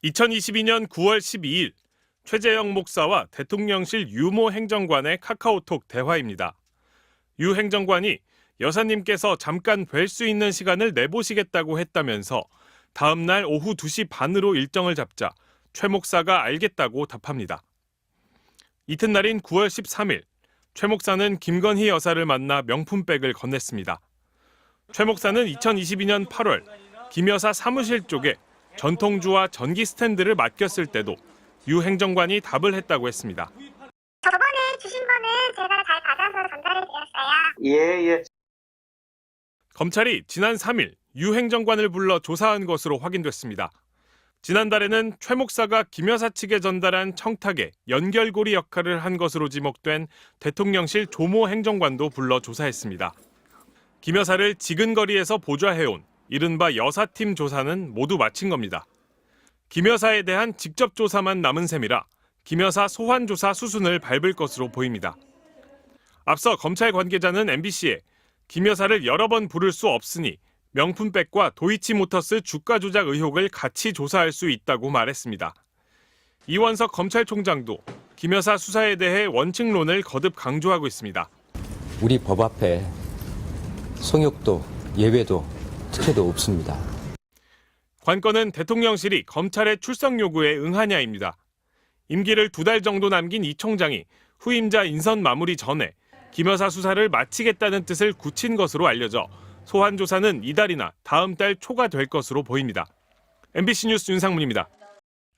2022년 9월 12일 최재형 목사와 대통령실 유모 행정관의 카카오톡 대화입니다. 유 행정관이 여사님께서 잠깐 뵐 수 있는 시간을 내보시겠다고 했다면서 다음 날 오후 2시 반으로 일정을 잡자 최 목사가 알겠다고 답합니다. 이튿날인 9월 13일 최 목사는 김건희 여사를 만나 명품백을 건넸습니다. 최 목사는 2022년 8월 김 여사 사무실 쪽에 전통주와 전기 스탠드를 맡겼을 때도 유 행정관이 답을 했다고 했습니다. 저번에 주신 거는 제가 잘 받아서 전달해 드렸어요. 예. 검찰이 지난 3일 유 행정관을 불러 조사한 것으로 확인됐습니다. 지난달에는 최 목사가 김 여사 측에 전달한 청탁의 연결고리 역할을 한 것으로 지목된 대통령실 조모 행정관도 불러 조사했습니다. 김 여사를 지근거리에서 보좌해온 이른바 여사팀 조사는 모두 마친 겁니다. 김 여사에 대한 직접 조사만 남은 셈이라 김 여사 소환 조사 수순을 밟을 것으로 보입니다. 앞서 검찰 관계자는 MBC에 김 여사를 여러 번 부를 수 없으니 명품백과 도이치모터스 주가 조작 의혹을 같이 조사할 수 있다고 말했습니다. 이원석 검찰총장도 김 여사 수사에 대해 원칙론을 거듭 강조하고 있습니다. 우리 법 앞에 성역도 예외도 특혜도 없습니다. 관건은 대통령실이 검찰의 출석 요구에 응하냐입니다. 임기를 2달 정도 남긴 이 총장이 후임자 인선 마무리 전에 김 여사 수사를 마치겠다는 뜻을 굳힌 것으로 알려져 소환 조사는 이달이나 다음 달 초가 될 것으로 보입니다. MBC 뉴스 윤상문입니다.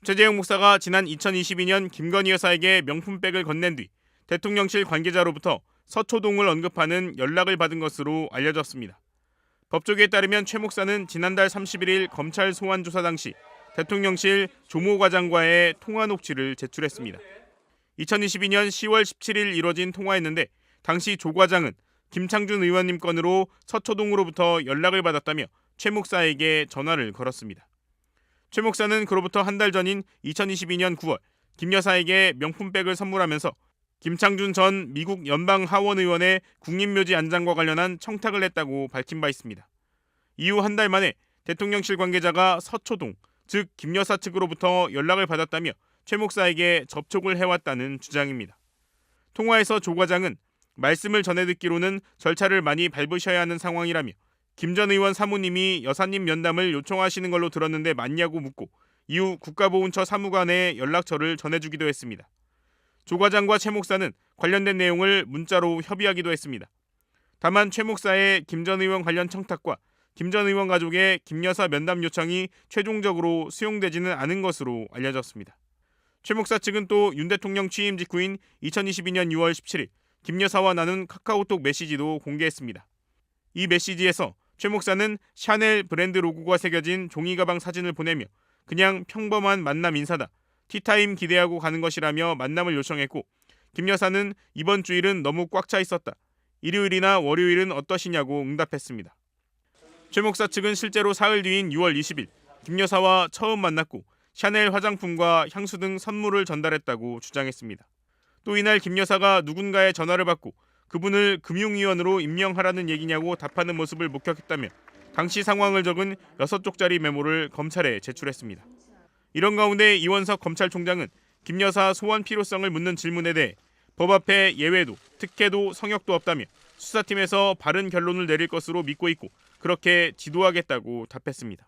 최재형 목사가 지난 2022년 김건희 여사에게 명품백을 건넨 뒤 대통령실 관계자로부터 서초동을 언급하는 연락을 받은 것으로 알려졌습니다. 법조계에 따르면 최 목사는 지난달 31일 검찰 소환 조사 당시 대통령실 조모 과장과의 통화 녹취를 제출했습니다. 2022년 10월 17일 이뤄진 통화였는데 당시 조 과장은 김창준 의원님 건으로 서초동으로부터 연락을 받았다며 최 목사에게 전화를 걸었습니다. 최 목사는 그로부터 한 달 전인 2022년 9월 김 여사에게 명품백을 선물하면서 김창준 전 미국 연방하원의원의 국립묘지 안장과 관련한 청탁을 했다고 밝힌 바 있습니다. 이후 한 달 만에 대통령실 관계자가 서초동, 즉 김 여사 측으로부터 연락을 받았다며 최 목사에게 접촉을 해왔다는 주장입니다. 통화에서 조 과장은 말씀을 전해 듣기로는 절차를 많이 밟으셔야 하는 상황이라며 김 전 의원 사모님이 여사님 면담을 요청하시는 걸로 들었는데 맞냐고 묻고 이후 국가보훈처 사무관에 연락처를 전해주기도 했습니다. 조 과장과 최 목사는 관련된 내용을 문자로 협의하기도 했습니다. 다만 최 목사의 김 전 의원 관련 청탁과 김 전 의원 가족의 김 여사 면담 요청이 최종적으로 수용되지는 않은 것으로 알려졌습니다. 최 목사 측은 또 윤 대통령 취임 직후인 2022년 6월 17일 김 여사와 나눈 카카오톡 메시지도 공개했습니다. 이 메시지에서 최 목사는 샤넬 브랜드 로고가 새겨진 종이 가방 사진을 보내며 그냥 평범한 만남 인사다. 티타임 기대하고 가는 것이라며 만남을 요청했고 김 여사는 이번 주일은 너무 꽉 차 있었다. 일요일이나 월요일은 어떠시냐고 응답했습니다. 최 목사 측은 실제로 사흘 뒤인 6월 20일 김 여사와 처음 만났고 샤넬 화장품과 향수 등 선물을 전달했다고 주장했습니다. 또 이날 김 여사가 누군가의 전화를 받고 그분을 금융위원으로 임명하라는 얘기냐고 답하는 모습을 목격했다며 당시 상황을 적은 6쪽짜리 메모를 검찰에 제출했습니다. 이런 가운데 이원석 검찰총장은 김 여사 소환 필요성을 묻는 질문에 대해 법 앞에 예외도 특혜도 성역도 없다며 수사팀에서 바른 결론을 내릴 것으로 믿고 있고 그렇게 지도하겠다고 답했습니다.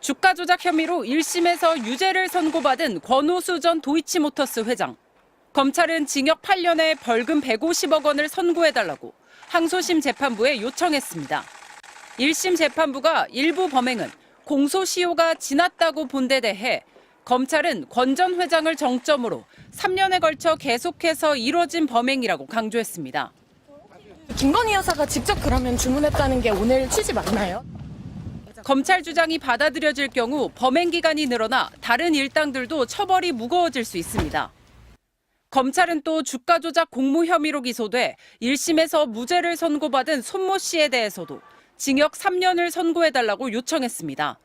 주가 조작 혐의로 1심에서 유죄를 선고받은 권오수 전 도이치모터스 회장. 검찰은 징역 8년에 벌금 150억 원을 선고해달라고 항소심 재판부에 요청했습니다. 1심 재판부가 일부 범행은 공소시효가 지났다고 본 데 대해 검찰은 권 전 회장을 정점으로 3년에 걸쳐 계속해서 이뤄진 범행이라고 강조했습니다. 김건희 여사가 직접 그러면 주문했다는 게 오늘 취지 맞나요? 검찰 주장이 받아들여질 경우 범행 기간이 늘어나 다른 일당들도 처벌이 무거워질 수 있습니다. 검찰은 또 주가 조작 공모 혐의로 기소돼 1심에서 무죄를 선고받은 손모 씨에 대해서도 징역 3년을 선고해달라고 요청했습니다.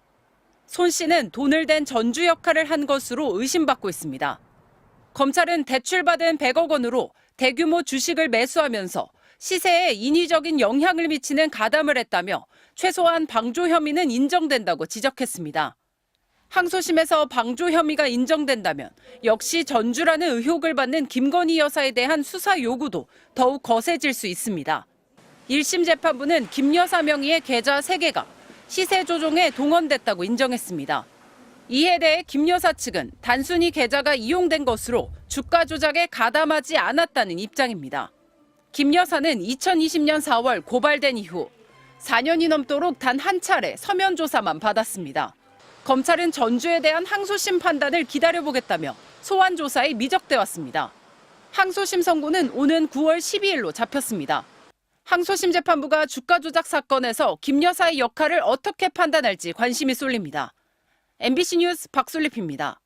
손 씨는 돈을 댄 전주 역할을 한 것으로 의심받고 있습니다. 검찰은 대출받은 100억 원으로 대규모 주식을 매수하면서 시세에 인위적인 영향을 미치는 가담을 했다며 최소한 방조 혐의는 인정된다고 지적했습니다. 항소심에서 방조 혐의가 인정된다면 역시 전주라는 의혹을 받는 김건희 여사에 대한 수사 요구도 더욱 거세질 수 있습니다. 1심 재판부는 김 여사 명의의 계좌 3개가 시세 조종에 동원됐다고 인정했습니다. 이에 대해 김 여사 측은 단순히 계좌가 이용된 것으로 주가 조작에 가담하지 않았다는 입장입니다. 김 여사는 2020년 4월 고발된 이후 4년이 넘도록 단 한 차례 서면 조사만 받았습니다. 검찰은 전주에 대한 항소심 판단을 기다려보겠다며 소환 조사에 미적돼 왔습니다. 항소심 선고는 오는 9월 12일로 잡혔습니다. 항소심 재판부가 주가 조작 사건에서 김 여사의 역할을 어떻게 판단할지 관심이 쏠립니다. MBC 뉴스 박솔립입니다.